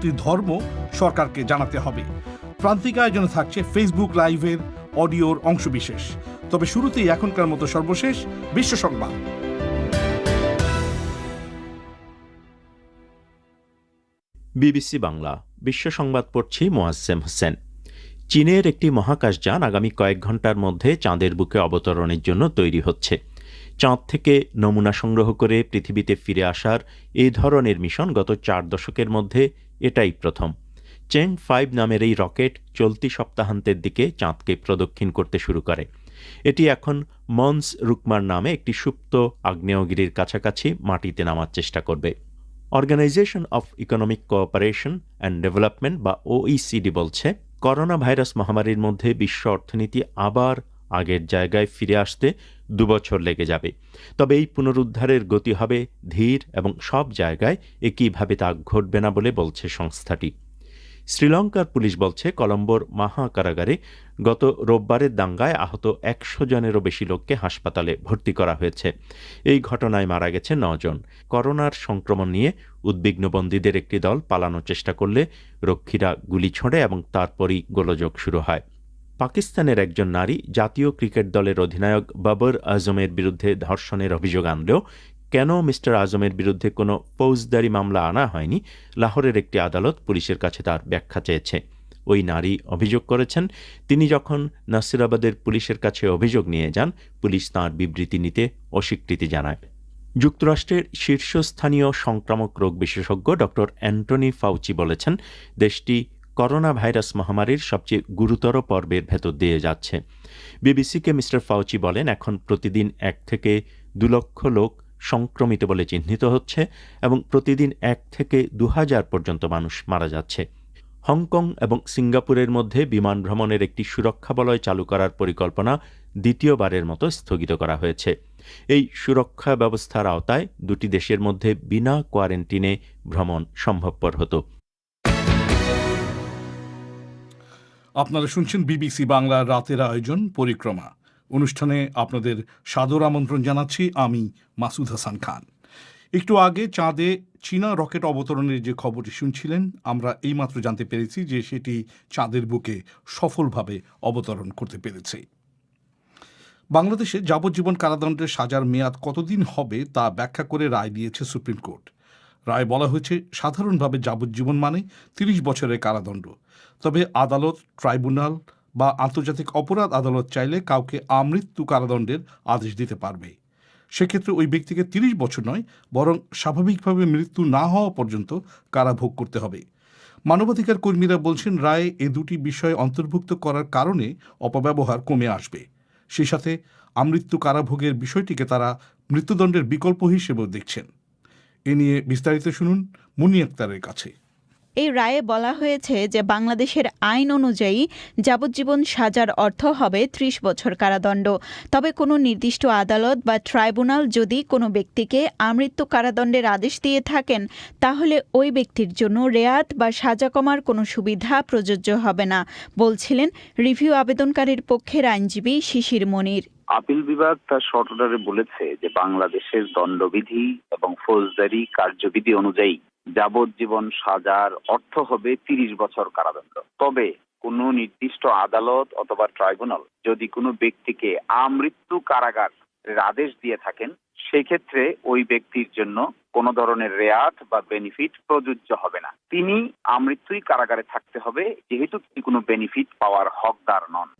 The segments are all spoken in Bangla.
ব্যক্তির ধর্ম সরকারকে জানাতে হবে। প্রান্তিক আয়োজনে থাকছে ফেসবুক লাইভের অডিওর অংশবিশেষ। তবে শুরুতেই এখনকার মতো সর্বশেষ বিশ্ব সংবাদ। বিবিসি বাংলা বিশ্ব সংবাদ পড়ছি মোয়াজ্জেম হোসেন। চীনের একটি মহাকাশযান আগামী কয়েক ঘন্টার মধ্যে চাঁদের বুকে অবতরণের জন্য তৈরি হচ্ছে। চাঁদ থেকে নমুনা সংগ্রহ করে পৃথিবীতে ফিরে আসার এই ধরনের মিশন গত 4 দশকের মধ্যে এটাই প্রথম। চেং 5 নামের এই রকেট চলতি সপ্তাহান্তের দিকে চাঁদকে প্রদক্ষিণ করতে শুরু করে। এটি এখন মন্স রুকমার নামে একটি সুপ্ত আগ্নেয়গিরির কাছাকাছি মাটিতে নামার চেষ্টা করবে। Organisation of economic cooperation and development বা OECD বলছে, করোনা ভাইরাস মহামারীর মধ্যে বিশ্ব অর্থনীতি আবার আগের জায়গায় ফিরে আসতে 2 বছর লেগে যাবে। তবে এই পুনরুদ্ধারের গতি হবে ধীর এবং সব জায়গায় একইভাবে তা ঘটবে না বলে বলছে সংস্থাটি। শ্রীলঙ্কার পুলিশ বলছে, কলম্বোর মাহা কারাগারে গত রোববারের দাঙ্গায় আহত 100 জনেরও বেশি লোককে হাসপাতালে ভর্তি করা হয়েছে। এই ঘটনায় মারা গেছে 9 জন। করোনার সংক্রমণ নিয়ে উদ্বিগ্ন বন্দীদের একটি দল পালানোর চেষ্টা করলে রক্ষীরা গুলি ছোড়ে এবং তারপরই গোলযোগ শুরু হয়। পাকিস্তানের একজন নারী জাতীয় ক্রিকেট দলের অধিনায়ক বাবর আজমের বিরুদ্ধে ধর্ষণের অভিযোগ আনলেও কেন মিস্টার আজমের বিরুদ্ধে কোনো ফৌজদারি মামলা আনা হয়নি, লাহোরের একটি আদালত পুলিশের কাছে তার ব্যাখ্যা চেয়েছে। ওই নারী অভিযোগ করেছেন, তিনি যখন নাসিরাবাদের পুলিশের কাছে অভিযোগ নিয়ে যান, পুলিশ তাঁর বিবৃতি নিতে অস্বীকৃতি জানায়। যুক্তরাষ্ট্রের শীর্ষস্থানীয় সংক্রামক রোগ বিশেষজ্ঞ ড. অ্যান্টনি ফাউচি বলেছেন, দেশটি করোনা ভাইরাস মহামারীর সবচেয়ে গুরুতর পর্বের ভেতর দিয়ে যাচ্ছে। বিবিসিকে মিস্টার ফাউচি বলেন, এখন প্রতিদিন 1 থেকে 2 লক্ষ লোক সংক্রমিত বলে চিহ্নিত হচ্ছে এবং প্রতিদিন 1 থেকে 2000 পর্যন্ত মানুষ মারা যাচ্ছে। হংকং এবং সিঙ্গাপুরের মধ্যে বিমান ভ্রমণের একটি সুরক্ষা বলয় চালু করার পরিকল্পনা দ্বিতীয়বারের মতো স্থগিত করা হয়েছে। এই সুরক্ষা ব্যবস্থার আওতায় 2টি দেশের মধ্যে বিনা কোয়ারেন্টিনে ভ্রমণ সম্ভবপর হতো। আপনারা শুনছেন বিবিসি বাংলার রাতের আয়োজন পরিক্রমা। অনুষ্ঠানে আপনাদের সাদর আমন্ত্রণ জানাচ্ছি আমি মাসুদ হাসান খান। একটু আগে চাঁদে চীনা রকেট অবতরণের যে খবরটি শুনছিলেন, আমরা এইমাত্র জানতে পেরেছি যে সেটি চাঁদের বুকে সফলভাবে অবতরণ করতে পেরেছে। বাংলাদেশে যাবজ্জীবন কারাদণ্ডের সাজার মেয়াদ কতদিন হবে তা ব্যাখ্যা করে রায় দিয়েছে সুপ্রিম কোর্ট। রায় বলা হয়েছে, সাধারণভাবে যাবজ্জীবন মানে 30 বছরের কারাদণ্ড। তবে আদালত, ট্রাইব্যুনাল বা আন্তর্জাতিক অপরাধ আদালত চাইলে কাউকে আমৃত্যু কারাদণ্ডের আদেশ দিতে পারবে। সেক্ষেত্রে ওই ব্যক্তিকে 30 বছর নয়, বরং স্বাভাবিকভাবে মৃত্যু না হওয়া পর্যন্ত কারাভোগ করতে হবে। মানবাধিকার কর্মীরা বলছেন, রায়ে এ দুটি বিষয় অন্তর্ভুক্ত করার কারণে অপব্যবহার কমে আসবে। সেই সাথে আমৃত্যু কারাভোগের বিষয়টিকে তারা মৃত্যুদণ্ডের বিকল্প হিসেবেও দেখছেন। এ নিয়ে বিস্তারিত শুনুন মুন্নি আক্তারের কাছে। এই রায়ে বলা হয়েছে যে বাংলাদেশের আইন অনুযায়ী যাবজ্জীবন সাজার অর্থ হবে 30 বছর কারাদণ্ড। তবে কোনো নির্দিষ্ট আদালত বা ট্রাইব্যুনাল যদি কোনো ব্যক্তিকে আমৃত্যু কারাদণ্ডের আদেশ দিয়ে থাকেন, তাহলে ওই ব্যক্তির জন্য রেয়াত বা সাজা কমার কোনো সুবিধা প্রযোজ্য হবে না, বলছিলেন রিভিউ আবেদনকারীর পক্ষের আইনজীবী শিশির মনির। আপিল বিভাগ তার শর্ট অর্ডারে বলেছে যে বাংলাদেশের দণ্ডবিধি এবং ফৌজদারি কার্যবিধি অনুযায়ী যাবজ্জীবন সাজার অর্থ হবে 30 বছর কারাদণ্ড। তবে কোনো নির্দিষ্ট আদালত অথবা ট্রাইব্যুনাল যদি কোনো ব্যক্তিকে আমৃত্যু কারাগারের আদেশ দিয়ে থাকেন, সেক্ষেত্রে ওই ব্যক্তির জন্য কোনো ধরনের রেয়াত বা বেনিফিট প্রযোজ্য হবে না। তিনি আমৃত্যুই কারাগারে থাকতে হবে, যেহেতু তিনি কোনো বেনিফিট পাওয়ার হকদার নন।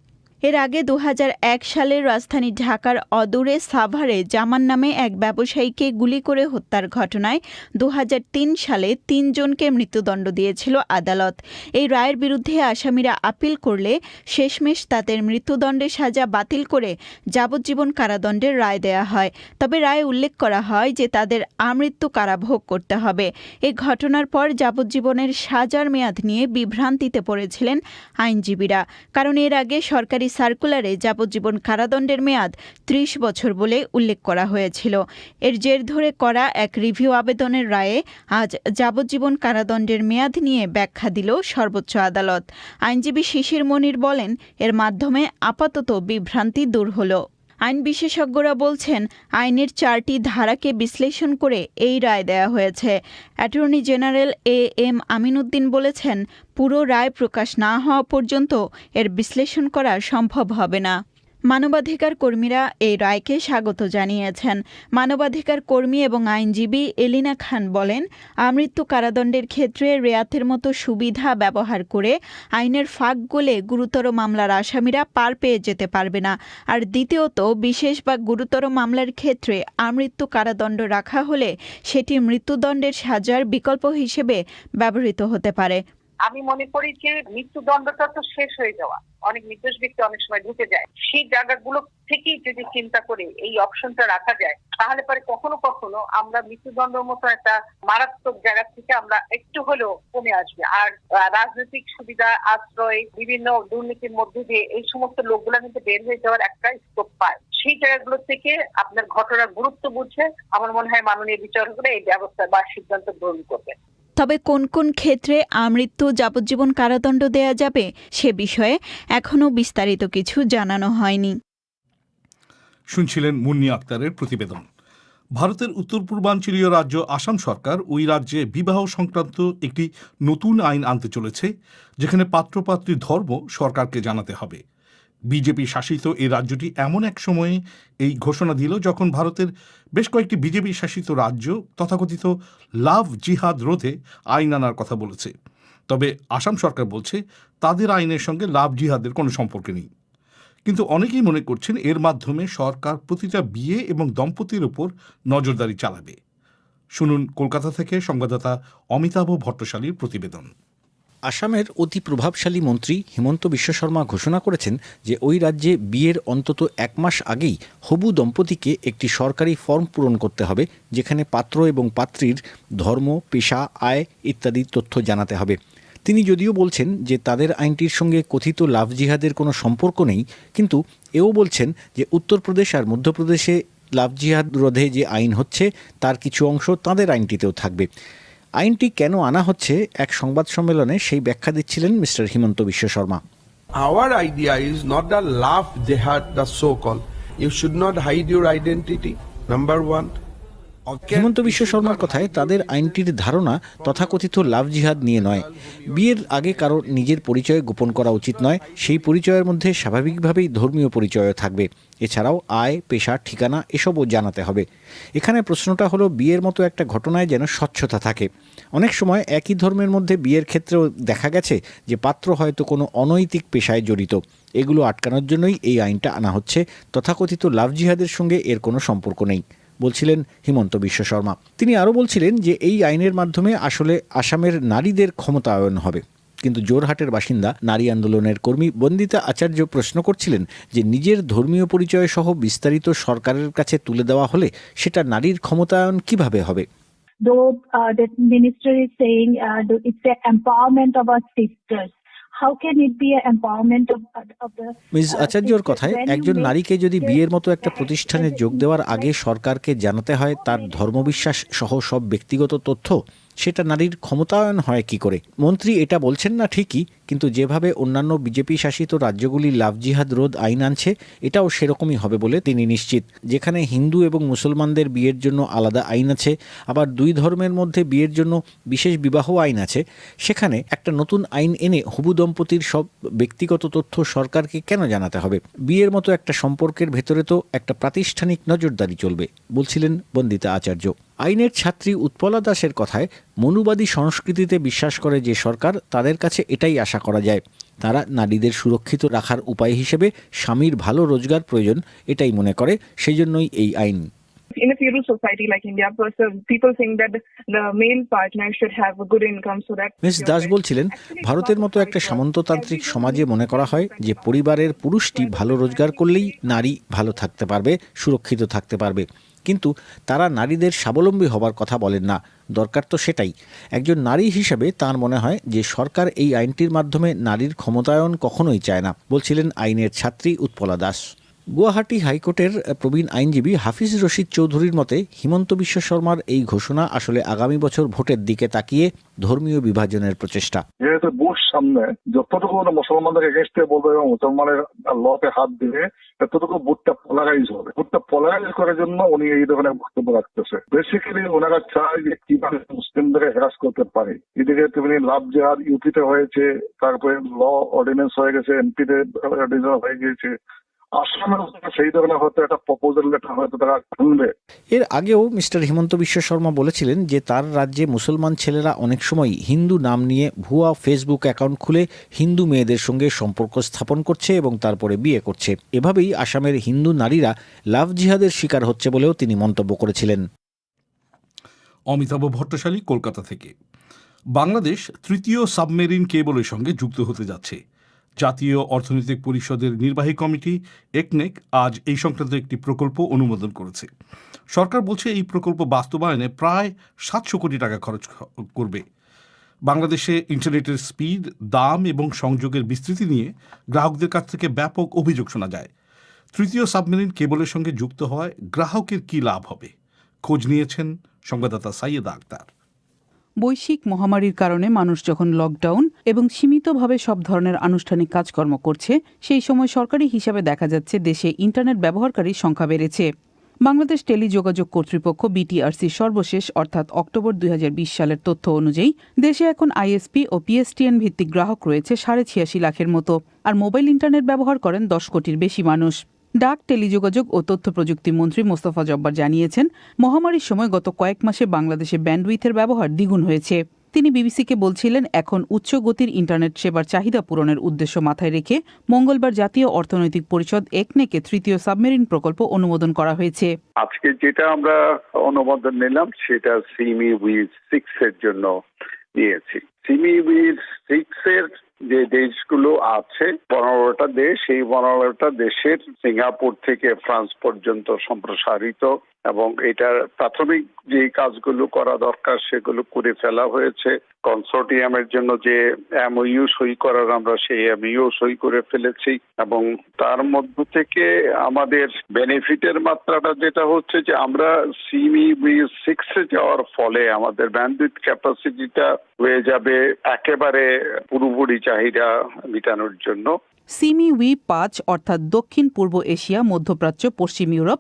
এর আগে 2001 সালে রাজধানী ঢাকার অদূরে সাভারে জামান নামে এক ব্যবসায়ীকে গুলি করে হত্যার ঘটনায় 2003 সালে 3 জনকে মৃত্যুদণ্ড দিয়েছিল আদালত। এই রায়ের বিরুদ্ধে আসামিরা আপিল করলে শেষমেশ তাদের মৃত্যুদণ্ডের সাজা বাতিল করে যাবজ্জীবন কারাদণ্ডের রায় দেয়া হয়। তবে রায়ে উল্লেখ করা হয় যে তাদের আমৃত্যু কারাভোগ করতে হবে। এই ঘটনার পর যাবজ্জীবনের সাজার মেয়াদ নিয়ে বিভ্রান্তিতে পড়েছিলেন আইনজীবীরা, কারণ এর আগে সরকারি সার্কুলারে যাবজ্জীবন কারাদণ্ডের মেয়াদ 30 বছর বলে উল্লেখ করা হয়েছিল। এর জের ধরে করা এক রিভিউ আবেদনের রায়ে আজ যাবজ্জীবন কারাদণ্ডের মেয়াদ নিয়ে ব্যাখ্যা দিল সর্বোচ্চ আদালত। আইনজীবী শিশির মনির বলেন, এর মাধ্যমে আপাতত বিভ্রান্তি দূর হলো। আইন বিশেষজ্ঞরা বলছেন আইনের 4টি ধারাকে বিশ্লেষণ করে এই রায় দেয়া হয়েছে। অ্যাটর্নি জেনারেল AM আমিনউদ্দিন বলেছেন, পুরো রায় প্রকাশ না হওয়া পর্যন্ত এর বিশ্লেষণ করা সম্ভব হবে না। মানবাধিকার কর্মীরা এই রায়কে স্বাগত জানিয়েছেন। মানবাধিকার কর্মী এবং আইনজীবী এলিনা খান বলেন, আমৃত্যু কারাদণ্ডের ক্ষেত্রে রেয়াতের মতো সুবিধা ব্যবহার করে আইনের ফাঁক গলে গুরুতর মামলার আসামিরা পার পেয়ে যেতে পারবে না। আর দ্বিতীয়ত, বিশেষ বা গুরুতর মামলার ক্ষেত্রে আমৃত্যু কারাদণ্ড রাখা হলে সেটি মৃত্যুদণ্ডের সাজার বিকল্প হিসেবে ব্যবহৃত হতে পারে। আমি মনে করি যে মৃত্যুদণ্ডটা তো শেষ হয়ে যাওয়া, অনেক নির্দোষ ব্যক্তি অনেক সময় ঢুকে যায়, সেই জায়গাগুলো থেকেই যদি চিন্তা করে এই অপশনটা রাখা যায়, তাহলে পরে কখনো কখনো আমরা মৃত্যুদণ্ডের মতো একটা মারাত্মক জায়গা থেকে আমরা একটু হলেও কমে আসবে। আর রাজনৈতিক সুবিধা, আশ্রয়, বিভিন্ন দুর্নীতির মধ্যে দিয়ে এই সমস্ত লোকগুলা কিন্তু বের হয়ে যাওয়ার একটা স্কোপ পায়। সেই জায়গাগুলো থেকে আপনার ঘটনার গুরুত্ব বুঝে আমার মনে হয় মাননীয় বিচারকরা এই ব্যবস্থা বা সিদ্ধান্ত গ্রহণ করবে। তবে কোন কোন ক্ষেত্রে আমৃত্যু যাবজ্জীবন কারাদণ্ড দেয়া যাবে সে বিষয়ে এখনও বিস্তারিত কিছু জানানো হয়নি। শুনছিলেন মুন্নি আক্তারের প্রতিবেদন। ভারতের উত্তর পূর্বাঞ্চলীয় রাজ্য আসাম সরকার ওই রাজ্যে বিবাহ সংক্রান্ত একটি নতুন আইন আনতে চলেছে, যেখানে পাত্রপাত্রীর ধর্ম সরকারকে জানাতে হবে। বিজেপি শাসিত এই রাজ্যটি এমন এক সময়ে এই ঘোষণা দিল যখন ভারতের বেশ কয়েকটি বিজেপি শাসিত রাজ্য তথাকথিত লাভ জিহাদ রোধে আইন আনার কথা বলেছে। তবে আসাম সরকার বলছে তাদের আইনের সঙ্গে লাভ জিহাদের কোনো সম্পর্ক নেই। কিন্তু অনেকেই মনে করছেন এর মাধ্যমে সরকার প্রতিটা বিয়ে এবং দম্পতির উপর নজরদারি চালাবে। শুনুন কলকাতা থেকে সংবাদদাতা অমিতাভ ভট্টশালীর প্রতিবেদন। আসামের অতি প্রভাবশালী মন্ত্রী হিমন্ত বিশ্ব শর্মা ঘোষণা করেছেন যে ওই রাজ্যে বিয়ের অন্তত 1 মাস আগেই হবু দম্পতিকে একটি সরকারি ফর্ম পূরণ করতে হবে, যেখানে পাত্র এবং পাত্রীর ধর্ম, পেশা, আয় ইত্যাদি তথ্য জানাতে হবে। তিনি যদিও বলছেন যে তাদের আইনটির সঙ্গে কথিত লাভ জিহাদের কোনো সম্পর্ক নেই, কিন্তু এও বলছেন যে উত্তরপ্রদেশ আর মধ্যপ্রদেশে লাভ জিহাদ রোধে যে আইন হচ্ছে তার কিছু অংশ তাদের আইনটিতেও থাকবে। আইনটি কেন আনা হচ্ছে এক সংবাদ সম্মেলনে সেই ব্যাখ্যা দিচ্ছিলেন mister Himanta Biswa Sarma. Our idea is not the love jihad, the so-called. You should not hide your identity. Number one. Himanta Biswa শর্মার কথায় তাদের আইনটির ধারণা তথাকথিত লাভ জিহাদ নিয়ে নয়। বিয়ের আগে কারো নিজের পরিচয় গোপন করা উচিত নয়, সেই পরিচয়ের মধ্যে স্বাভাবিকভাবেই ধর্মীয় পরিচয়ও থাকবে। এছাড়াও আয়, পেশা, ঠিকানা এসবও জানাতে হবে। এখানে প্রশ্নটা হলো বিয়ের মতো একটা ঘটনায় যেন স্বচ্ছতা থাকে। অনেক সময় একই ধর্মের মধ্যে বিয়ের ক্ষেত্রেও দেখা গেছে যে পাত্র হয়তো কোনো অনৈতিক পেশায় জড়িত। এগুলো আটকানোর জন্যই এই আইনটা আনা হচ্ছে। তথাকথিত লাভ জিহাদের সঙ্গে এর কোনো সম্পর্ক নেই, বলছিলেন হিমন্ত বিশ্ব শর্মা। তিনি আরও বলছিলেন যে এই আইনের মাধ্যমে আসলে আসামের নারীদের ক্ষমতায়ন হবে। কিন্তু জোরহাটের বাসিন্দা নারী আন্দোলনের কর্মী বন্দিতা আচার্য প্রশ্ন করছিলেন যে নিজের ধর্মীয় পরিচয় সহ বিস্তারিত সরকারের কাছে তুলে দেওয়া হলে সেটা নারীর ক্ষমতায়ন কিভাবে হবে? Though the minister is saying it's the empowerment of our sisters. How can it be an empowerment of the miss আচার্যর কথায় একজন নারীকে যদি বিয়ের মতো একটা প্রতিষ্ঠানে যোগ দেওয়ার আগে সরকারকে জানাতে হয় তার ধর্মবিশ্বাস সহ সব ব্যক্তিগত তথ্য, সেটা নারীর ক্ষমতায়ন হয় কি করে? মন্ত্রী এটা বলছেন না ঠিকই, কিন্তু যেভাবে অন্যান্য বিজেপি শাসিত রাজ্যগুলি লাভ জিহাদ রোধ আইন আনছে এটাও সেরকমই হবে বলে তিনি নিশ্চিত। যেখানে হিন্দু এবং মুসলমানদের বিয়ের জন্য আলাদা আইন আছে, আবার দুই ধর্মের মধ্যে বিয়ের জন্য বিশেষ বিবাহ আইন আছে, সেখানে একটা নতুন আইন এনে হবু দম্পতির সব ব্যক্তিগত তথ্য সরকারকে কেন জানাতে হবে? বিয়ের মতো একটা সম্পর্কের ভেতরে তো একটা প্রাতিষ্ঠানিক নজরদারি চলবে, বলছিলেন বন্দিতা আচার্য। আইনের ছাত্রী উৎপলা দাসের কথায় মনুবাদী সংস্কৃতিতে বিশ্বাস করে যে সরকার, তাদের কাছে এটাই আশা করা যায়। তারা নারীদের সুরক্ষিত রাখার উপায় হিসেবে স্বামীর ভালো রোজগার প্রয়োজন এটাই মনে করে, সেই জন্যই এই আইন। In a feudal society like India, people think that the male partner should have a good income so that... miss Das বলছিলেন, ভারতের মতো একটা সামন্ততান্ত্রিক সমাজে মনে করা হয় যে পরিবারের পুরুষটি ভালো রোজগার করলেই নারী ভালো থাকতে পারবে, সুরক্ষিত থাকতে পারবে। কিন্তু তারা নারীদের স্বাবলম্বী হবার কথা বলেন না। দরকার তো সেটাই। একজন নারী হিসেবে তার মনে হয় যে সরকার এই আইনটির মাধ্যমে নারীর ক্ষমতায়ন কখনোই চায় না, বলছিলেন আইনের ছাত্রী উৎপলা দাস। গুয়াহাটি হাইকোর্টের প্রবীণ আইনজীবী হাফিজ রশিদ চৌধুরীর মতে হিমন্ত বিশ্ব শর্মার এই ঘোষণা আসলে আগামী বছর ভোটের দিকে তাকিয়ে ধর্মীয় বিভাজনের প্রচেষ্টা। যেহেতু বুশ সামনে যতটুকু মুসলমানদের এগেনস্টে বলবে এবং মুসলমানের লতে হাত দিলে এতটুকু বুটটা পোলারাইজ হবে। বুটটা পোলারাইজ করার জন্য উনি এই ধরনের বক্তব্য রাখতেছে। বেসিক্যালি ওনারা চায় যে কিভাবে মুসলিমদের হ্যারাস করতে পারে। এদিকে তুমি লাভ জেহাদ ইউপিতে হয়েছে, তারপরে ল অর্ডিন্যান্স হয়ে গেছে, এমপিতে অর্ডিন্যান্স হয়ে গিয়েছে। আসামের সেই ধরনের হয়তো একটা প্রপোজাল লেটার হয়তো তারা শুনবে। এর আগেও মিস্টার হিমন্ত বিশ্ব শর্মা বলেছিলেন যে তার রাজ্যে মুসলমান ছেলেরা অনেক সময় হিন্দু নাম নিয়ে ভুয়া ফেসবুক অ্যাকাউন্ট খুলে হিন্দু মেয়েদের সঙ্গে সম্পর্ক স্থাপন করছে এবং তারপরে বিয়ে করছে। এভাবেই আসামের হিন্দু নারীরা লাভ জিহাদের শিকার হচ্ছে বলেও তিনি মন্তব্য করেছিলেন। অমিতাভ ভট্টশালী, কলকাতা থেকে। বাংলাদেশ তৃতীয় সাবমেরিন কেবলের সঙ্গে যুক্ত হতে যাচ্ছে। জাতীয় অর্থনৈতিক পরিষদের নির্বাহী কমিটি একনেক আজ এই সংক্রান্ত একটি প্রকল্প অনুমোদন করেছে। সরকার বলছে এই প্রকল্প বাস্তবায়নে প্রায় 700 কোটি টাকা খরচ করবে। বাংলাদেশে ইন্টারনেটের স্পিড, দাম এবং সংযোগের বিস্তৃতি নিয়ে গ্রাহকদের কাছ থেকে ব্যাপক অভিযোগ শোনা যায়। তৃতীয় সাবমেরিন কেবলের সঙ্গে যুক্ত হওয়ায় গ্রাহকের কী লাভ হবে, খোঁজ নিয়েছেন সংবাদদাতা সাইয়েদা আক্তার। বৈশ্বিক মহামারীর কারণে মানুষ যখন লকডাউন এবং সীমিতভাবে সব ধরনের আনুষ্ঠানিক কাজকর্ম করছে, সেই সময় সরকারি হিসাবে দেখা যাচ্ছে দেশে ইন্টারনেট ব্যবহারকারীর সংখ্যা বেড়েছে। বাংলাদেশ টেলিযোগাযোগ কর্তৃপক্ষ বিটিআরসি সর্বশেষ অর্থাৎ অক্টোবর 2020 সালের তথ্য অনুযায়ী দেশে এখন আইএসপি ও পিএসটিএন ভিত্তিক গ্রাহক রয়েছে 86.5 লাখের মতো, আর মোবাইল ইন্টারনেট ব্যবহার করেন 10 কোটির বেশি মানুষ। ডাক, টেলিযোগাযোগ ও তথ্য প্রযুক্তি মন্ত্রী মোস্তফা জব্বার জানিয়েছেন, মহামারীর সময় গত কয়েক মাসে বাংলাদেশে ব্যান্ডউইথের ব্যবহার দ্বিগুণ হয়েছে। তিনি বিবিসিকে বলছিলেন, এখন উচ্চ গতির ইন্টারনেট সেবার চাহিদা পূরণের উদ্দেশ্য মাথায় রেখে মঙ্গলবার জাতীয় অর্থনৈতিক পরিষদ একনেকে তৃতীয় সাবমেরিন প্রকল্প অনুমোদন করা হয়েছে। আজকে যেটা আমরা অনুমোদন নিলাম সেটা সিমি উইথ 6 এর জন্য নিয়েছি। সিমি উইথ 6 এর যে দেশগুলো আছে 15টা দেশ, এই 15টা দেশের সিঙ্গাপুর থেকে ফ্রান্স পর্যন্ত সম্প্রসারিত, এবং এটার প্রাথমিক যে কাজগুলো করা দরকার সেগুলো করে ফেলা হয়েছে। কনসোর্টিয়ামের জন্য যে এমওইউ সই করার আমরা সেই এমওইউ সই করে ফেলেছি, এবং তার মধ্য থেকে আমাদের বেনিফিটের মাত্রাটা যেটা হচ্ছে যে আমরা সিমি উইথ 6 এ যাওয়ার ফলে আমাদের ব্যান্ডউইথ ক্যাপাসিটিটা হয়ে যাবে একেবারে পুরোপুরি চাহিদা মেটানোর জন্য। সিমি উই 5 অর্থাৎ দক্ষিণ পূর্ব এশিয়া, মধ্যপ্রাচ্য, পশ্চিম ইউরোপ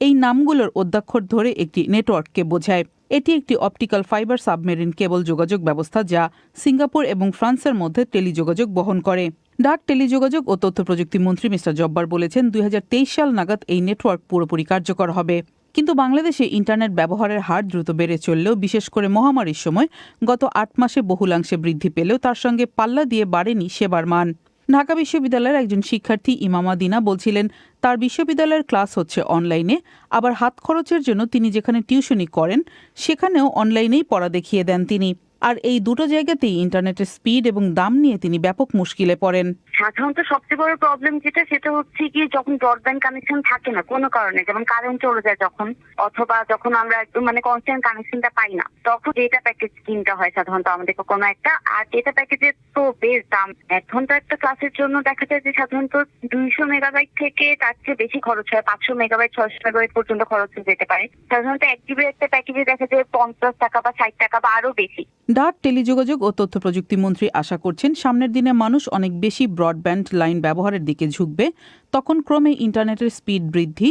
এই নামগুলোর অদ্যাক্ষর ধরে একটি নেটওয়ার্ককে বোঝায়। এটি একটি অপটিক্যাল ফাইবার সাবমেরিন কেবল যোগাযোগ ব্যবস্থা যা সিঙ্গাপুর এবং ফ্রান্সের মধ্যে টেলিযোগাযোগ বহন করে। ডাক, টেলিযোগাযোগ ও তথ্য প্রযুক্তি মন্ত্রী মিস্টার জব্বার বলেছেন, 2023 সাল নাগাদ এই নেটওয়ার্ক পুরোপুরি কার্যকর হবে। কিন্তু বাংলাদেশে ইন্টারনেট ব্যবহারের হার দ্রুত বেড়ে চললেও, বিশেষ করে মহামারীর সময় গত 8 মাসে বহুলাংশে বৃদ্ধি পেলেও তার সঙ্গে পাল্লা দিয়ে বাড়েনি সেবার মান। ঢাকা বিশ্ববিদ্যালয়ের একজন শিক্ষার্থী ইমামা দিনা বলছিলেন, তার বিশ্ববিদ্যালয়ের ক্লাস হচ্ছে অনলাইনে, আবার হাত খরচের জন্য তিনি যেখানে টিউশনি করেন সেখানেও অনলাইনেই পড়া দেখিয়ে দেন তিনি। আর এই দুটো জায়গাতেই ইন্টারনেটের স্পিড এবং দাম নিয়ে তিনি ব্যাপক মুশকিলে পড়েন। সাধারণত সবচেয়ে বড় প্রবলেম সেটা হচ্ছে কি, যখন ব্রডব্যান্ড কানেকশন থাকে না কোনো কারণে, যেমন কারেন্ট চলে যায় যখন, অথবা যখন আমরা একদম কনস্ট্যান্ট কানেকশনটা পাই না, তখন ডেটা প্যাকেজ কিনতে হয় সাধারণত আমাদেরকে কোনো একটা। আর ডেটা প্যাকেজের তো বেশ দাম। 1 ঘন্টা একটা ক্লাসের জন্য দেখা যায় যে সাধারণত 200 মেগাবাইট থেকে তার চেয়ে বেশি খরচ হয়, 500 মেগাবাইট 600 মেগাবাইট পর্যন্ত খরচ হয়ে যেতে পারে। সাধারণত 1 জিবি একটা প্যাকেজে দেখা যায় 50 টাকা বা 60 টাকা বা আরো বেশি। ডাক, টেলিযোগাযোগ ও তথ্য প্রযুক্তি মন্ত্রী আশা করছেন, সামনের দিনে মানুষ অনেক বেশি ব্রডব্যান্ড লাইন ব্যবহারের দিকে ঝুঁকবে। তখন ক্রমে ইন্টারনেটের স্পিড বৃদ্ধি,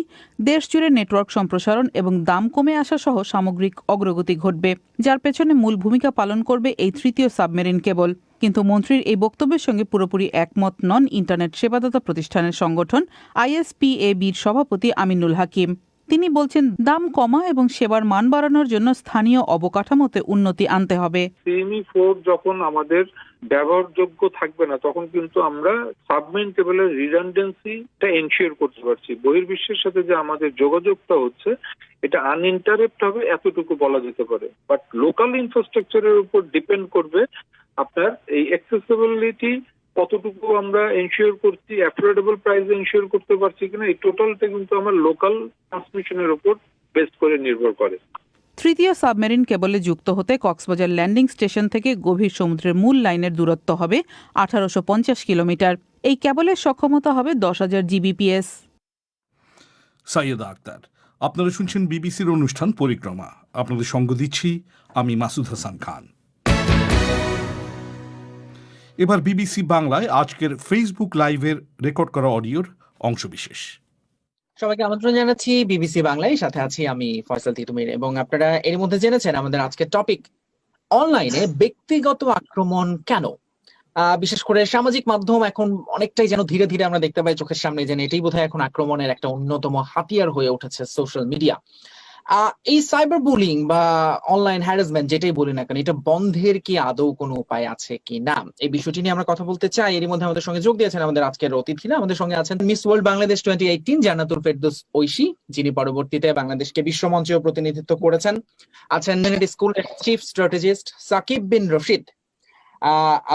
দেশজুড়ে নেটওয়ার্ক সম্প্রসারণ এবং দাম কমে আসা সহ সামগ্রিক অগ্রগতি ঘটবে, যার পেছনে মূল ভূমিকা পালন করবে এই তৃতীয় সাবমেরিন কেবল। কিন্তু মন্ত্রীর এই বক্তব্যের সঙ্গে পুরোপুরি একমত নন ইন্টারনেট সেবাদাতা প্রতিষ্ঠানের সংগঠন আইএসপিএবির সভাপতি আমিনুল হাকিম। তিনি বলছেন, দাম কমা এবং সেবার মান বাড়ানোর জন্য স্থানীয় অবকাঠামোতে উন্নতি আনতে হবে। সিএমই 4 যখন আমাদের ব্যবহারযোগ্য থাকবে না, তখন কিন্তু আমরা সাবমেরিন কেবলের রিডান্ডেন্সিটা এনশিওর করতে পারছি। বহির্বিশ্বের সাথে যে আমাদের যোগাযোগটা হচ্ছে এটা আনইন্টারাপ্ট হবে এতটুকু বলা যেতে পারে, বাট লোকাল ইনফ্রাস্ট্রাকচারের উপর ডিপেন্ড করবে আপনার এই অ্যাক্সেসিবিলিটি কতটুকু আমরা এনশিওর করছি, অ্যাফোর্ডেবল প্রাইসে এনশিওর করতে পারছি কিনা। এই টোটালটা কিন্তু আমার লোকাল ট্রান্সমিশনের উপর বেস করে নির্ভর করে। তৃতীয় সাবমেরিন কেবলে যুক্ত হতে কক্সবাজার ল্যান্ডিং স্টেশন থেকে গভীর সমুদ্রের মূল লাইনের দূরত্ব হবে 1850 কিলোমিটার। এই কেবলের সক্ষমতা হবে 10,000 জিবিপিএস। সাইয়েদা আক্তার। আপনারা শুনছেন বিবিসির অনুষ্ঠান পরিক্রমা। আপনাদের সঙ্গ দিচ্ছি আমি মাসুদ হাসান খান। এবার বিবিসি বাংলায় আজকের ফেসবুক লাইভের রেকর্ড করা অডিওর অংশবিশেষ। সবাইকে আমন্ত্রণ জানাচ্ছি বিবিসি বাংলায়, সাথে আছি আমি ফয়সাল তিতুমির। এবং আপনারা এর মধ্যে জেনেছেন আমাদের আজকের টপিক অনলাইনে ব্যক্তিগত আক্রমণ কেন। বিশেষ করে সামাজিক মাধ্যম এখন অনেকটাই যেন ধীরে ধীরে আমরা দেখতে পাই চোখের সামনে, যেন এটাই বোধহয় এখন আক্রমণের একটা অন্যতম হাতিয়ার হয়ে উঠেছে সোশ্যাল মিডিয়া। এই সাইবার বুলিং বা অনলাইন হ্যারাসমেন্ট যেটাই বলি না কেন, এটা বন্ধের কি আদৌ কোনো উপায় আছে কি না, এই বিষয়টি নিয়ে আমরা কথা বলতে চাই। এর মধ্যে আমাদের সঙ্গে যোগ দিয়েছেন আমাদের আজকের অতিথিরা। আমাদের সঙ্গে আছেন মিস ওয়ার্ল্ড বাংলাদেশ 2018 জান্নাতুল ফেরদৌস ঐশী, যিনি পরবর্তীতে বাংলাদেশকে বিশ্বমঞ্চেও প্রতিনিধিত্ব করেছেন। আছেন স্কুল চিফ স্ট্র্যাটেজিস্ট সাকিব বিন রশিদ।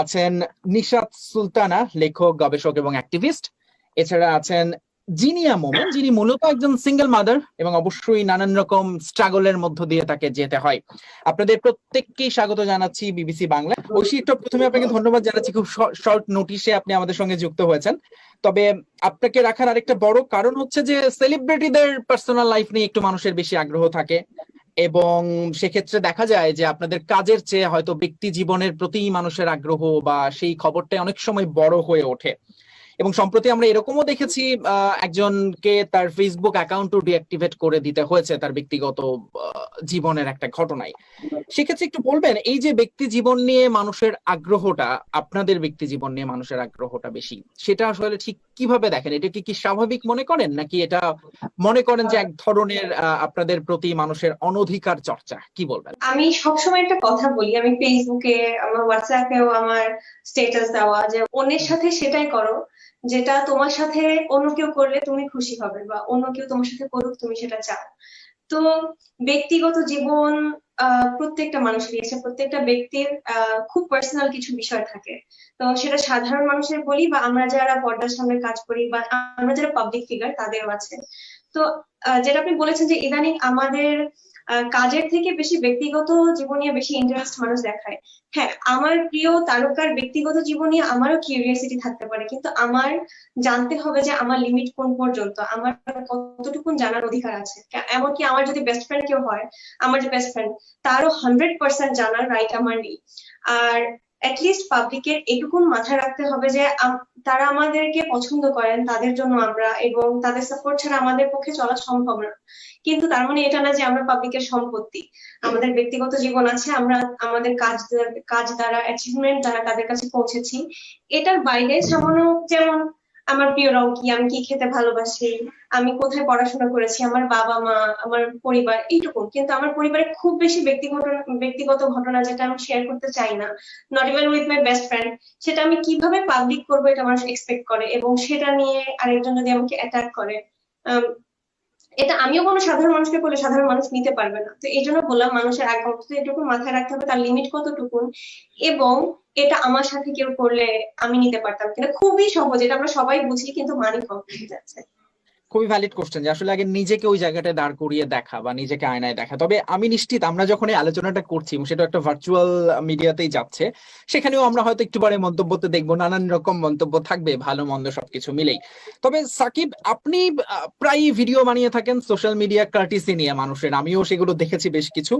আছেন নিশাত সুলতানা, লেখক, গবেষক এবং অ্যাক্টিভিস্ট। এছাড়া আছেন জিনিয়া মোমেন, যিনি মূলত একজন সিঙ্গেল মাদার এবং অবশ্যই নানান রকম স্ট্রাগলের মধ্য দিয়ে তাকে যেতে হয়। আপনাদের প্রত্যেককেই স্বাগত জানাচ্ছি বিবিসি বাংলা। ঐশী, একটু প্রথমে আপনাকে ধন্যবাদ জানাচ্ছি, খুব শর্ট নোটিশে আপনি আমাদের সঙ্গে যুক্ত হয়েছেন। তবে আপনাকে রাখার আরেকটা বড় কারণ হচ্ছে যে সেলিব্রিটিদের পার্সোনাল লাইফ নিয়ে একটু মানুষের বেশি আগ্রহ থাকে, এবং সেক্ষেত্রে দেখা যায় যে আপনাদের কাজের চেয়ে হয়তো ব্যক্তি জীবনের প্রতি মানুষের আগ্রহ বা সেই খবরটা অনেক সময় বড় হয়ে ওঠে। এবং সম্প্রতি আমরা এরকমও দেখেছি একজনকে তার ফেসবুক অ্যাকাউন্টও ডিঅ্যাক্টিভেট করে দিতে হয়েছে তার ব্যক্তিগত জীবনের একটা ঘটনায়। সেক্ষেত্রে একটু বলবেন, এই যে ব্যক্তি জীবন নিয়ে মানুষের আগ্রহটা, আপনাদের ব্যক্তি জীবন নিয়ে মানুষের আগ্রহটা বেশি, সেটা আসলে ঠিক কিভাবে দেখেন? এটা কি স্বাভাবিক মনে করেন, নাকি এটা মনে করেন যে এক ধরনের আপনাদের প্রতি মানুষের অনধিকার চর্চা? কি বলবেন? আমি সবসময় একটা কথা বলি, আমি ফেসবুকে, আমার হোয়াটসঅ্যাপেও আমার স্ট্যাটাস দেওয়া, যে অন্যের সাথে সেটাই করো যেটা তোমার সাথে অন্য কেউ করলে তুমি খুশি হবে, বা অন্য কেউ তোমার সাথে করুক তুমি সেটা চাও। তো ব্যক্তিগত জীবন প্রত্যেকটা মানুষেরই আছে, প্রত্যেকটা ব্যক্তির খুব পার্সোনাল কিছু বিষয় থাকে। তো সেটা সাধারণ মানুষের বলি বা আমরা যারা পর্দার সামনে কাজ করি বা আমরা যারা পাবলিক ফিগার তাদেরও আছে। তো যেটা আপনি বলেছেন যে ইদানিং আমাদের কাজের থেকে বেশি ব্যক্তিগত জীবন নিয়ে বেশি ইন্টারেস্ট মানুষ দেখায়। হ্যাঁ, আমার প্রিয় তারকার ব্যক্তিগত জীবন নিয়ে আমারও কিউরিয়াসিটি থাকতে পারে, কিন্তু আমার জানতে হবে যে আমার লিমিট কোন পর্যন্ত, আমার কতটুকু জানার অধিকার আছে। এমনকি আমার যদি বেস্ট ফ্রেন্ড কেউ হয়, আমার যে বেস্ট ফ্রেন্ড, তারও 100% জানার রাইট আমার নেই। আর অ্যাটলিস্ট পাবলিকের এটুকুন মাথায় রাখতে হবে যে তারা আমাদেরকে পছন্দ করেন, তাদের জন্য আমরা, এবং তাদের সাপোর্ট ছাড়া আমাদের পক্ষে চলা সম্ভব না। কিন্তু তার মানে এটা না যে আমরা পাবলিকের সম্পত্তি। আমাদের ব্যক্তিগত জীবন আছে, আমরা আমাদের কাজ দ্বারা, অ্যাচিভমেন্ট দ্বারা তাদের কাছে পৌঁছেছি। এটার বাইরে সামান্য, যেমন আমার প্রিয় রং কি, আমি কি খেতে ভালোবাসি, আমি কোথায় পড়াশোনা করেছি, আমার বাবা মা, আমার পরিবার, এইটুকু। কিন্তু আমার পরিবারে খুব বেশি ব্যক্তিগত ঘটনা যেটা আমি শেয়ার করতে চাই না, not even with my best friend, সেটা আমি কিভাবে পাবলিক করবো এটা মানুষ এক্সপেক্ট করে, এবং সেটা নিয়ে আরেকজন যদি আমাকে অ্যাটাক করে, এটা আমিও কোনো সাধারণ মানুষকে বলে সাধারণ মানুষ নিতে পারবে না। তো এই জন্য বললাম, মানুষের আগে অন্তত এটুকু মাথায় রাখতে হবে তার লিমিট কতটুকু, এবং এটা আমার সাথে কেউ করলে আমি নিতে পারতাম কিনা। খুবই সহজ, এটা আমরা সবাই বুঝি, কিন্তু মানে কম হয়ে যাচ্ছে। খুবই ভ্যালিড কোশ্চেন, যে আসলে আগে নিজেকে ওই জায়গাটায় দাঁড় করিয়ে দেখা বা নিজেকে আয়নায় দেখা। তবে আমি নিশ্চিত আমরা যখন এই আলোচনাটা করছি, সেটা একটা ভার্চুয়াল মিডিয়াতেই যাচ্ছে, সেখানেও আমরা হয়তো একটু পরে মন্তব্যতে দেখবো, নানান রকম মন্তব্য থাকবে, ভালো মন্দ সবকিছু মিলেই। তবে সাকিব, আপনি প্রায় ভিডিও বানিয়ে থাকেন সোশ্যাল মিডিয়া কার্টিসি নিয়ে মানুষের, আমিও সেগুলো দেখেছি বেশ কিছু।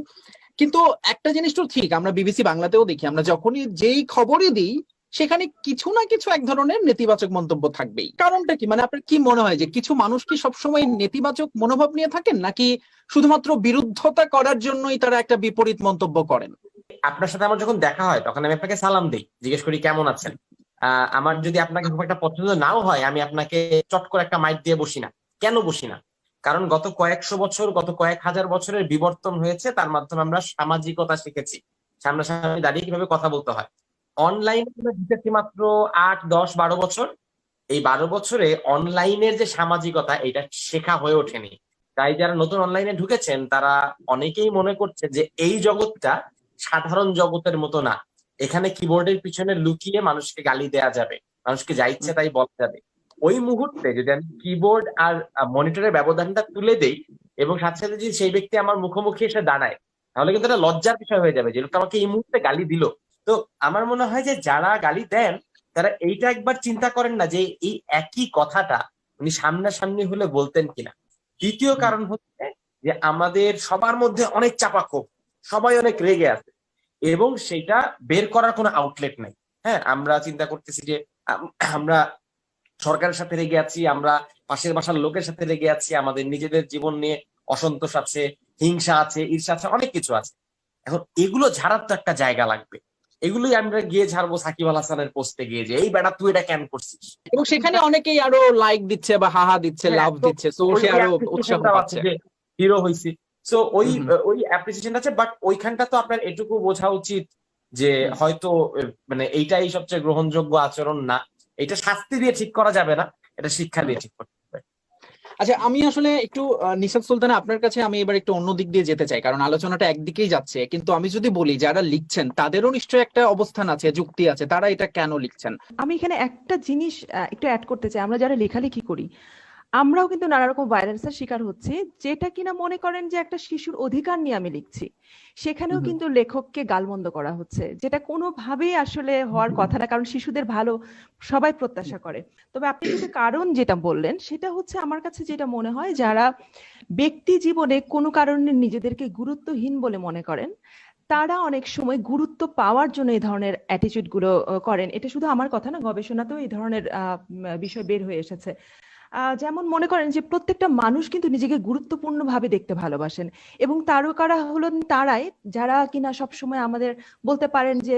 কিন্তু একটা জিনিস তো ঠিক, আমরা বিবিসি বাংলাতেও দেখি, আমরা যখনই যেই খবরই দিই সেখানে কিছু না কিছু এক ধরনের নেতিবাচক মন্তব্য থাকবেই। কারণটা কি? মানে আপনার কি মনে হয় যে কিছু মানুষ কি সবসময় নেতিবাচক মনোভাব নিয়ে থাকেন, নাকি শুধুমাত্র বিরুদ্ধতা করার জন্যই তারা একটা বিপরীত মন্তব্য করেন? আপনার সাথে আমার যখন দেখা হয় তখন আমি আপনাকে সালাম দিই, জিজ্ঞেস করি কেমন আছেন। আমার যদি আপনাকে খুব একটা পছন্দ নাও হয়, আমি আপনাকে চট করে একটা মাইক দিয়ে বসি না। কেন বসি না? কারণ গত কয়েকশো বছর, গত কয়েক হাজার বছরের বিবর্তন হয়েছে, তার মাধ্যমে আমরা সামাজিকতা শিখেছি, সামনাসামনি দাঁড়িয়ে কিভাবে কথা বলতে হয়। অনলাইনে আমরা ঢুকেছি মাত্র 8, 10, 12 বছর। এই 12 বছরে অনলাইনের যে সামাজিকতা, এটা শেখা হয়ে ওঠেনি। তাই যারা নতুন অনলাইনে ঢুকেছেন তারা অনেকেই মনে করছে যে এই জগৎটা সাধারণ জগতের মতো না, এখানে কিবোর্ডের পিছনে লুকিয়ে মানুষকে গালি দেয়া যাবে, মানুষকে যা ইচ্ছে তাই বলা যাবে। ওই মুহূর্তে যদি আমি কিবোর্ড আর মনিটরের ব্যবধানটা তুলে দেই এবং সাথে সাথে যদি সেই ব্যক্তি আমার মুখোমুখি এসে দাঁড়ায়, তাহলে কিন্তু একটা লজ্জার বিষয় হয়ে যাবে যে লোকটা আমাকে এই মুহূর্তে গালি দিল। তো আমার মনে হয় যে যারা গালি দেন তারা এইটা একবার চিন্তা করেন না যে এই একই কথাটা উনি সামনাসামনি হলে বলতেন কিনা। দ্বিতীয় কারণ হচ্ছে যে আমাদের সবার মধ্যে অনেক চাপা ক্ষোভ, সবাই অনেক রেগে আছে এবং সেটা বের করার কোনো আউটলেট নাই। হ্যাঁ, আমরা চিন্তা করতেছি যে আমরা সরকারের সাথে রেগে আছি, আমরা পাশের বাসার লোকের সাথে রেগে আছি, আমাদের নিজেদের জীবন নিয়ে অসন্তোষ আছে, হিংসা আছে, ঈর্ষা আছে, অনেক কিছু আছে। এখন এগুলো ঝাড়ার তো একটা জায়গা লাগবে। এগুলোই আমরা গিয়ে ঝাড়বো সাকিব আল হাসানের পোস্টে গিয়ে যে এই বেটা তুই এটা কেন করছিস, এবং সেখানে অনেকেই আরো লাইক দিচ্ছে বা হাহা দিচ্ছে, লাভ দিচ্ছে, তো সে আরো উৎসাহ পাচ্ছে যে হিরো হইছি। সো ওই অ্যাপ্রিসিয়েশন আছে, বাট ওইখানটা তো আপনার এটুকু বোঝা উচিত যে হয়তো মানে এইটাই সবচেয়ে গ্রহণযোগ্য আচরণ না, এটা শাস্তি দিয়ে ঠিক করা যাবে না, এটা শিক্ষা দিয়ে ঠিক করতে হবে। আচ্ছা, আমি আসলে একটু নিশাত সুলতানা আপনার কাছে আমি এবার একটু অন্য দিক দিয়ে যেতে চাই, কারণ আলোচনাটা একদিকেই যাচ্ছে, কিন্তু আমি যদি বলি যারা লিখছেন তাদেরও নিশ্চয়ই একটা অবস্থান আছে, যুক্তি আছে, তারা এটা কেন লিখছেন। আমি এখানে একটা জিনিস একটু অ্যাড করতে চাই। আমরা যারা লেখালেখি করি আমরাও কিন্তু নানা রকম ভায়োলেন্সের শিকার হচ্ছি, যেটা কিনা মনে করেন যে একটা শিশুর অধিকার নিয়ে আমি লিখছি, সেখানেও কিন্তু লেখককে গালমন্দ করা হচ্ছে, যেটা কোনোভাবেই আসলে হওয়ার কথা না, কারণ শিশুদের ভালো সবাই প্রত্যাশা করে। তবে আপনি যদি কারণ যেটা বললেন সেটা হচ্ছে আমার কাছে যেটা মনে হয়, যারা ব্যক্তি জীবনে কোনো কারণে নিজেদেরকে গুরুত্বহীন বলে মনে করেন তারা অনেক সময় গুরুত্ব পাওয়ার জন্য এই ধরনের অ্যাটিটিউড গুলো করেন। এটা শুধু আমার কথা না, গবেষণাতেও এই ধরনের বিষয় বের হয়ে এসেছে। যেমন মনে করেন যে প্রত্যেকটা মানুষ কিন্তু নিজেকে গুরুত্বপূর্ণ ভাবে দেখতে ভালোবাসেন, এবং তারকারা হলেন তারাই যারা কিনা সবসময় আমাদের বলতে পারেন যে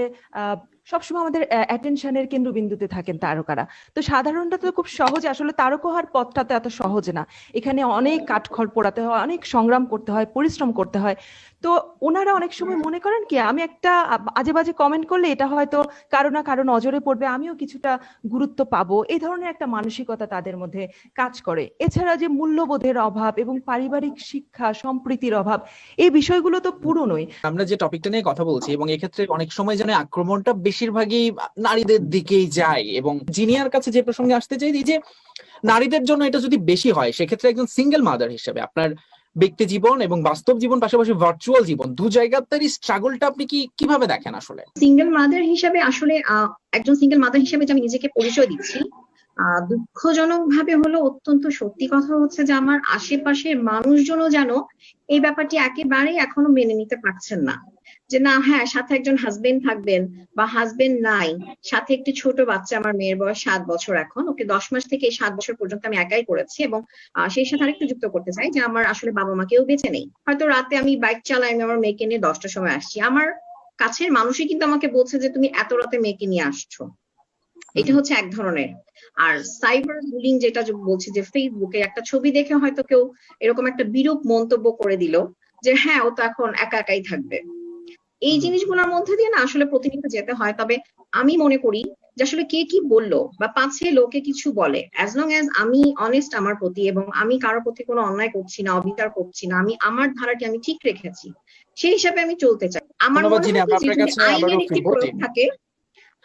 সবসময় আমাদের অ্যাটেনশনের কেন্দ্রবিন্দুতে থাকেন তারকারা। তো সাধারণত তো খুব সহজে আসলে তারকা হওয়ার পথটা তো এত সহজ না, এখানে অনেক কাঠখড় পোড়াতে হয়, অনেক সংগ্রাম করতে হয়, পরিশ্রম করতে হয়। তো ওনারা অনেক সময় মনে করেন কি আমি একটা আজে বাজে কমেন্ট করলে এটা হয়তো কারো না কারো নজরে পড়বে, আমিও কিছুটা গুরুত্ব পাবো, এই ধরনের একটা মানসিকতা তাদের মধ্যে কাজ করে। এছাড়া যে মূল্যবোধের অভাব এবং পারিবারিক শিক্ষা সম্প্রীতির অভাব, এই বিষয়গুলো তো পুরনোই। আমরা যে টপিকটা নিয়ে কথা বলছি, এবং এক্ষেত্রে অনেক সময় যেন আক্রমণটা বেশিরভাগই নারীদের দিকেই যায়, এবং জিনিয়ার কাছে যে প্রসঙ্গে আসতে চাই যে নারীদের জন্য এটা যদি বেশি হয়, সেক্ষেত্রে একজন সিঙ্গেল মাদার হিসেবে আপনার ব্যক্তি জীবন এবং বাস্তব জীবন পাশাপাশি ভার্চুয়াল জীবন দু জায়গাতেই স্ট্রাগলটা আপনি কিভাবে দেখেন? আসলে সিঙ্গেল মাদার হিসেবে আসলে একজন সিঙ্গেল মাদার হিসেবে যে আমি নিজেকে পরিচয় দিচ্ছি, দুঃখজনক ভাবে হলো অত্যন্ত সত্যি কথা হচ্ছে যে আমার আশেপাশের মানুষজনও যেন এই ব্যাপারটি একেবারেই এখনো মেনে নিতে পারছেন না, যে না হ্যাঁ সাথে একজন হাজবেন্ড থাকবেন বা হাজবেন্ড নাই, সাথে একটি ছোট বাচ্চা, আমার মেয়ের বয়স 7 বছর, এখন ওকে 10 মাস থেকে 7 বছর পর্যন্ত আমি একাই করেছি। এবং সেই সাথে আরেকটু যুক্ত করতে চাই যে আমার আসলে বাবা মা কেউ বেঁচে নেই। হয়তো রাতে আমি বাইক চালাই, আমি আমার মেয়েকে নিয়ে 10টার সময় আসছি, আমার কাছের মানুষই কিন্তু আমাকে বলছে যে তুমি এত রাতে মেয়েকে নিয়ে আসছো। এটা হচ্ছে এক ধরনের। আর সাইবার বুলিং যেটা বলছি, যে ফেসবুকে একটা ছবি দেখে হয়তো কেউ এরকম একটা বিরূপ মন্তব্য করে দিল যে হ্যাঁ ও তো এখন একা একাই থাকবে। এই জিনিসগুলোর মধ্যে দিয়ে না আসলে প্রতিনিয়ত যেতে হয়। তবে আমি মনে করি যে আসলে কে কি বললো বা পাছে লোকে কিছু বলে, অ্যাজ লং অ্যাজ আমি অনেস্ট আমার প্রতি এবং আমি কারোর প্রতি কোনো অন্যায় করছি না, অবিচার করছি না, আমি আমার ধারাটি আমি ঠিক রেখেছি, সেই হিসাবে আমি চলতে চাই। আমার মনে হয় আইনের একটি প্রয়োগ থাকে,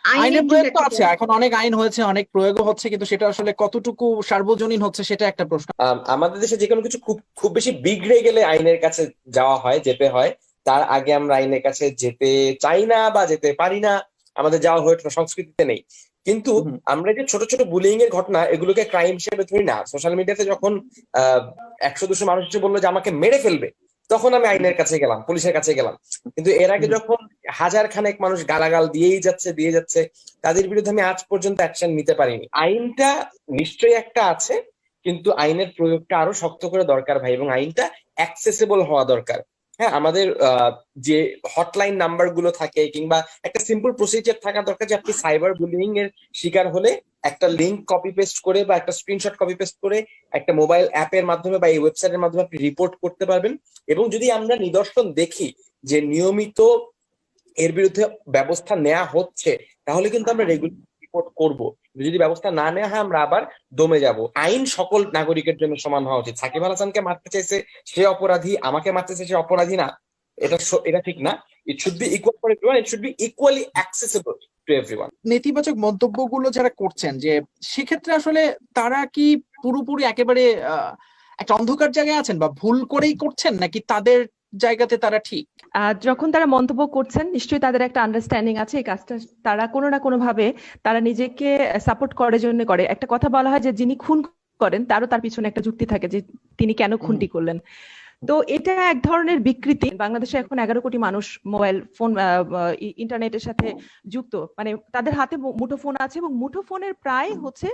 আইনের প্রয়োগ তো আছে, এখন অনেক আইন হয়েছে, অনেক প্রয়োগও হচ্ছে, কিন্তু সেটা আসলে কতটুকু সার্বজনীন হচ্ছে সেটা একটা প্রশ্ন। আমাদের দেশে যে কোনো কিছু খুব বেশি বিগড়ে গেলে আইনের কাছে যাওয়া হয়, যেতে হয়। তার আগে আমরা আইনের কাছে যেতে চাই না বা যেতে পারি না, আমাদের যাওয়া হয়ে সংস্কৃতিতে নেই। কিন্তু আমরা যে ছোট ছোট বুলিং এর ঘটনা, এগুলোকে ক্রাইম হিসেবে ধরি না। সোশ্যাল মিডিয়াতে যখন 100-200 মানুষ এসে বললো যে আমাকে মেরে ফেলবে, তখন আমি আইনের কাছে গেলাম, পুলিশের কাছে গেলাম। কিন্তু এর আগে যখন 1000 খানেক মানুষ গালাগাল দিয়ে যাচ্ছে, তাদের বিরুদ্ধে আমি আজ পর্যন্ত অ্যাকশন নিতে পারিনি। আইনটা নিশ্চয়ই একটা আছে, কিন্তু আইনের প্রয়োগটা আরো শক্ত করে দরকার ভাই, এবং আইনটা অ্যাক্সেসিবল হওয়া দরকার। হ্যাঁ, আমাদের যে হটলাইন নাম্বার গুলো থাকে কিংবা একটা সিম্পল প্রসিজার থাকা দরকার, যে আপনি সাইবার বুলিং এর শিকার হলে একটা লিঙ্ক কপি পেস্ট করে বা একটা স্ক্রিনশট কপি পেস্ট করে একটা মোবাইল অ্যাপের মাধ্যমে বা এই ওয়েবসাইটের মাধ্যমে আপনি রিপোর্ট করতে পারবেন। এবং যদি আমরা নিদর্শন দেখি যে নিয়মিত এর বিরুদ্ধে ব্যবস্থা নেওয়া হচ্ছে, তাহলে কিন্তু আমরা রেগুলার রিপোর্ট করব। যদি ব্যবস্থা না নেওয়া হয়, আমরা আবার দমে যাব। আইন সকল নাগরিকের জন্য সমান হওয়া উচিত। সাকিব আল হাসানকে মারতে চাইছে সে অপরাধী, আমাকে মারতে চাইছে সে অপরাধী না, এটা ঠিক না। It should be equal for everyone, it should be equally accessible to everyone. নেতিবাচক মন্তব্যগুলো যারা করছেন, যে সেক্ষেত্রে আসলে তারা কি পুরোপুরি একেবারে একটা অন্ধকার জায়গায় আছেন বা ভুল করেই করছেন, নাকি তাদের জায়গাতে তারা ঠিক? যখন তারা মন্তব্য করছেন নিশ্চয়ই তাদের একটা আন্ডারস্ট্যান্ডিং আছে, এই কাজটা তারা কোনো না কোনো ভাবে তারা নিজেকে সাপোর্ট করার জন্য করে। একটা কথা বলা হয় যে যিনি খুন করেন তারও তার পিছনে একটা যুক্তি থাকে যে তিনি কেন খুনটি করলেন। তো এটা এক ধরনের বিকৃতি। বাংলাদেশে এখন 11 কোটি মানুষ মোবাইল ফোন ইন্টারনেটের সাথে যুক্ত, মানে তাদের হাতে মুঠোফোন আছে এবং মুঠোফোনের প্রায় হচ্ছে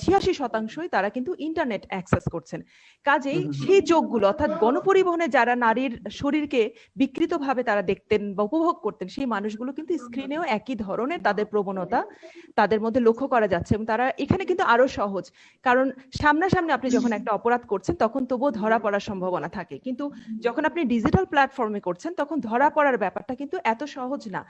86% তারা কিন্তু ইন্টারনেট অ্যাক্সেস করছেন। কাজেই সেই যোগগুলো অর্থাৎ গণপরিবহনে যারা নারীর শরীরকে বিকৃতভাবে তারা দেখতেন বা উপভোগ করতেন সেই মানুষগুলো কিন্তু স্ক্রিনেও একই ধরনের তাদের প্রবণতা তাদের মধ্যে লক্ষ্য করা যাচ্ছে এবং তারা এখানে কিন্তু আরো সহজ, কারণ সামনাসামনি আপনি যখন একটা অপরাধ করছেন তখন তবুও ধরা পড়ার সম্ভাবনা থাকে, কিন্তু যখন আপনি ডিজিটাল প্ল্যাটফর্মে করছেন তখন ধরা পড়ার ব্যাপারটা কিন্তু এত সহজ না।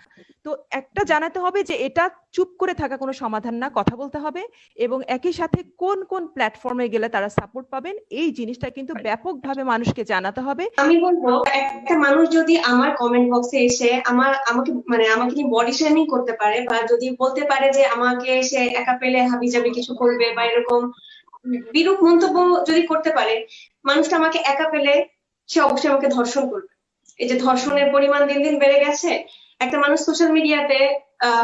তো একটা জানাতে হবে যে এটা চুপ করে থাকা কোনো সমাধান না, কথা বলতে হবে এবং একই সাথে কোন কোন প্ল্যাটফর্মে গেলে তারা সাপোর্ট পাবেন এই জিনিসটা কিন্তু ব্যাপকভাবে মানুষকে জানাতে হবে। আমি বলবো একটা মানুষ যদি আমার কমেন্ট বক্সে এসে আমাকে নিয়ে বডি শেমিং করতে পারে বা যদি বলতে পারে যে আমাকে সে একা পেলে হাবিজাবি কিছু করবে বা এরকম বিরূপ মন্তব্য যদি করতে পারে, মানুষটা আমাকে একা পেলে সে অবশ্যই আমাকে ধর্ষণ করবে। এই যে ধর্ষণের পরিমাণ দিন দিন বেড়ে গেছে, একটা মানুষ সোশ্যাল মিডিয়াতে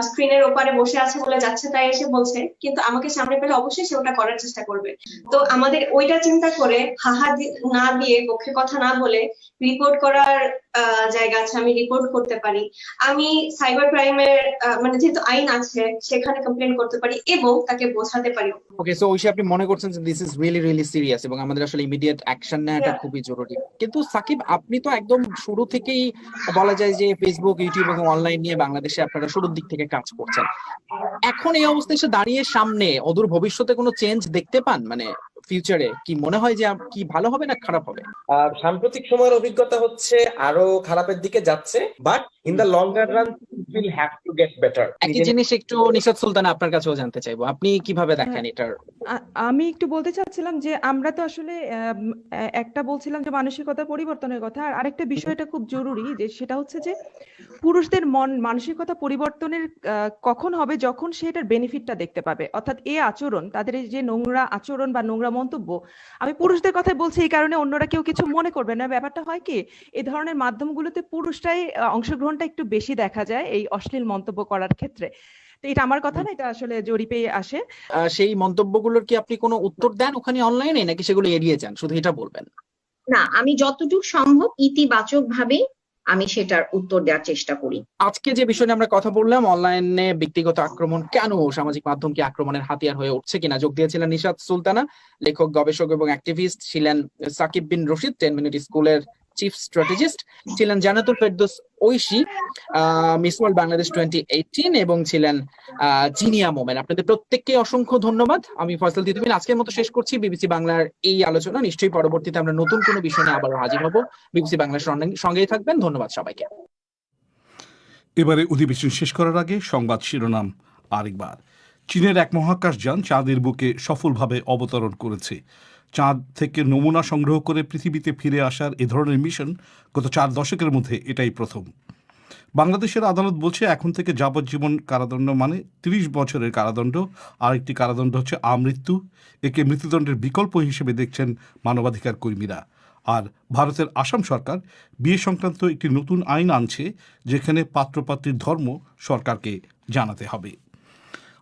স্ক্রিনের ওপারে বসে আছে বলে যাচ্ছে তাই এসে বলছে, কিন্তু আমাকে সামনে পেলে অবশ্যই সে ওটা করার চেষ্টা করবে। তো আমাদের ওইটা চিন্তা করে হাহা না দিয়ে পক্ষে কথা না বলে রিপোর্ট করার জায়গা আছে, আমি রিপোর্ট করতে পারি, আমি সাইবার ক্রাইমের যেহেতু আইন আছে সেখানে কমপ্লেন করতে পারি এবং তাকে বোঝাতে পারি। ওকে, সো ঐশী আপনি মনে করছেন যে দিস ইজ রিয়েলি সিরিয়াস এবং আমাদের আসলে ইমিডিয়েট অ্যাকশন নেওয়াটা খুবই জরুরি। কিন্তু সাকিব, আপনি তো একদম শুরু থেকেই বলা যায় যে ফেসবুক, ইউটিউব এবং অনলাইন নিয়ে বাংলাদেশে আপনারা শুরুর দিক থেকে কাজ করছেন। এখন এই অবস্থায় এসে দাঁড়িয়ে সামনে অদূর ভবিষ্যতে কোনো চেঞ্জ দেখতে পান? মানে ফিউচারে কি মনে হয় যে কি ভালো হবে না খারাপ হবে? সাম্প্রতিক সময়ের অভিজ্ঞতা হচ্ছে আরো খারাপের দিকে যাচ্ছে, but in the longer run will have to get better. একই জিনিস একটু নিশাত সুলতানা আপনার কাছেও জানতে চাইবো, আপনি কিভাবে দেখেন এটার? আমি একটু বলতে চাচ্ছিলাম যে আমরা তো আসলে একটা বলছিলাম যে মানসিকতা পরিবর্তনের কথা, আর আরেকটা বিষয়টা খুব জরুরি যে সেটা হচ্ছে যে পুরুষদের মানসিকতা পরিবর্তনের কখন হবে, যখন সে এটার বেনিফিটটা দেখতে পাবে। অর্থাৎ এই আচরণ, তাদের এই যে নোংরা আচরণ বা নোংরা মন্তব্য, আমি পুরুষদের কথাই বলছি এই কারণে অন্যরা কেউ কিছু মনে করবে না। ব্যাপারটা হয় কি, এই ধরনের মাধ্যমগুলোতে পুরুষরাই অংশগ্রহণটা একটু বেশি দেখা যায় এই অশ্লীল মন্তব্য করার ক্ষেত্রে। তো এটা আমার কথা না, এটা আসলে জরিপে আসে। সেই মন্তব্যগুলোর কি আপনি কোনো উত্তর দেন ওখানে অনলাইনে, নাকি সেগুলো এড়িয়ে যান? শুধু এটা বলবেন। না, আমি যতটুকু সম্ভব ইতিবাচক ভাবে আমি সেটার উত্তর দেওয়ার চেষ্টা করি। আজকে যে বিষয় নিয়ে আমরা কথা বললাম, অনলাইনে ব্যক্তিগত আক্রমণ কেন, সামাজিক মাধ্যম কি আক্রমণের হাতিয়ার হয়ে উঠছে কিনা, যোগ দিয়েছিলেন নিশাত সুলতানা, লেখক, গবেষক এবং অ্যাক্টিভিস্ট, ছিলেন সাকিব বিন রশিদ 10 মিনিট স্কুলের চিফ স্ট্র্যাটেজিস্ট, ছিলেন জান্নাতুল ফেরদৌস ঐশী, মিস ওয়ার্ল্ড বাংলাদেশ 2018, এবং ছিলেন জিনিয়া মোমেন। আপনাদের প্রত্যেককে অসংখ্য ধন্যবাদ। আমি ফয়সাল তিতুমির আজকের মতো শেষ করছি বিবিসি বাংলার এই আলোচনা। নিশ্চয়ই পরবর্তীতে আমরা নতুন কোনো বিষয় নিয়ে আবারও হাজির হব। বিবিসি বাংলার সঙ্গেই থাকবেন। ধন্যবাদ সবাইকে। এবারে অধিবেশন শেষ করার আগে সংবাদ শিরোনাম আরেকবার। চীনের এক মহাকাশযান চাঁদের বুকে সফলভাবে অবতরণ করেছে। চাঁদ থেকে নমুনা সংগ্রহ করে পৃথিবীতে ফিরে আসার এ ধরনের মিশন গত 4 দশকের মধ্যে এটাই প্রথম। বাংলাদেশের আদালত বলছে এখন থেকে যাবজ্জীবন কারাদণ্ড মানে 30 বছরের কারাদণ্ড, আরেকটি কারাদণ্ড হচ্ছে আমৃত্যু। একে মৃত্যুদণ্ডের বিকল্প হিসেবে দেখছেন মানবাধিকার কর্মীরা। আর ভারতের আসাম সরকার বিয়ে সংক্রান্ত একটি নতুন আইন আনছে, যেখানে পাত্রপাত্রীর ধর্ম সরকারকে জানাতে হবে।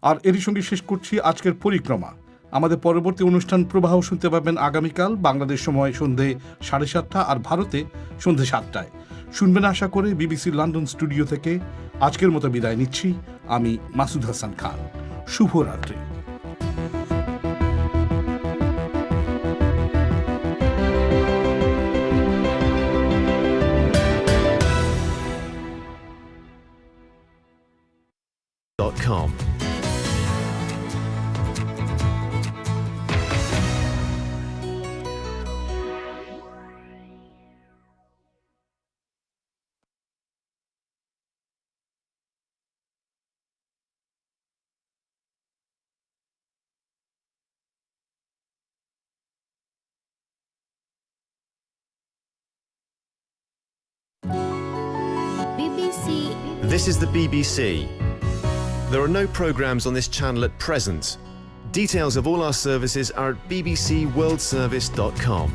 আর এরই সঙ্গে শেষ করছি আজকের পরিক্রমা। আমাদের পরবর্তী অনুষ্ঠান প্রবাহ শুনতে পাবেন আগামীকাল বাংলাদেশ সময় সন্ধে 7:30 আর ভারতে সন্ধে 7টায়। শুনবেন আশা করে বিবিসি লন্ডন স্টুডিও থেকে। আজকের মতো বিদায় নিচ্ছি আমি মাসুদ হাসান খান। শুভরাত্রি। .com BBC. This is the BBC. There are no programmes on this channel at present. Details of all our services are at bbcworldservice.com.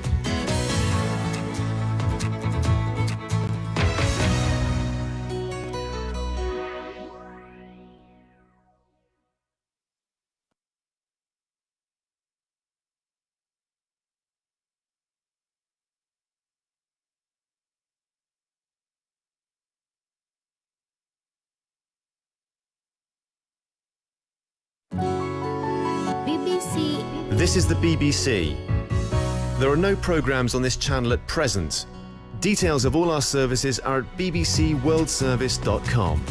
This is the BBC. There are no programmes on this channel at present. Details of all our services are at bbcworldservice.com.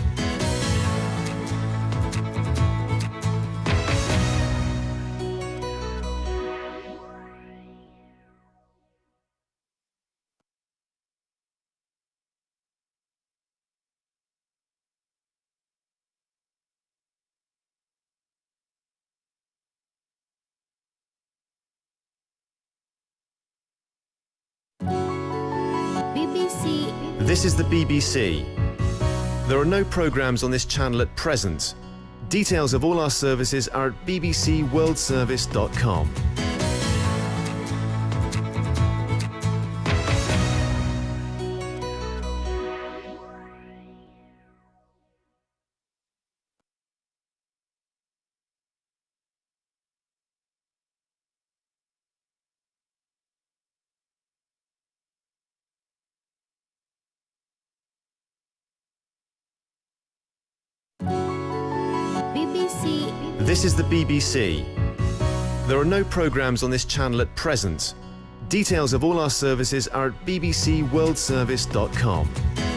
This is the BBC. There are no programmes on this channel at present. Details of all our services are at bbcworldservice.com. This is the BBC. There are no programmes on this channel at present. Details of all our services are at bbcworldservice.com.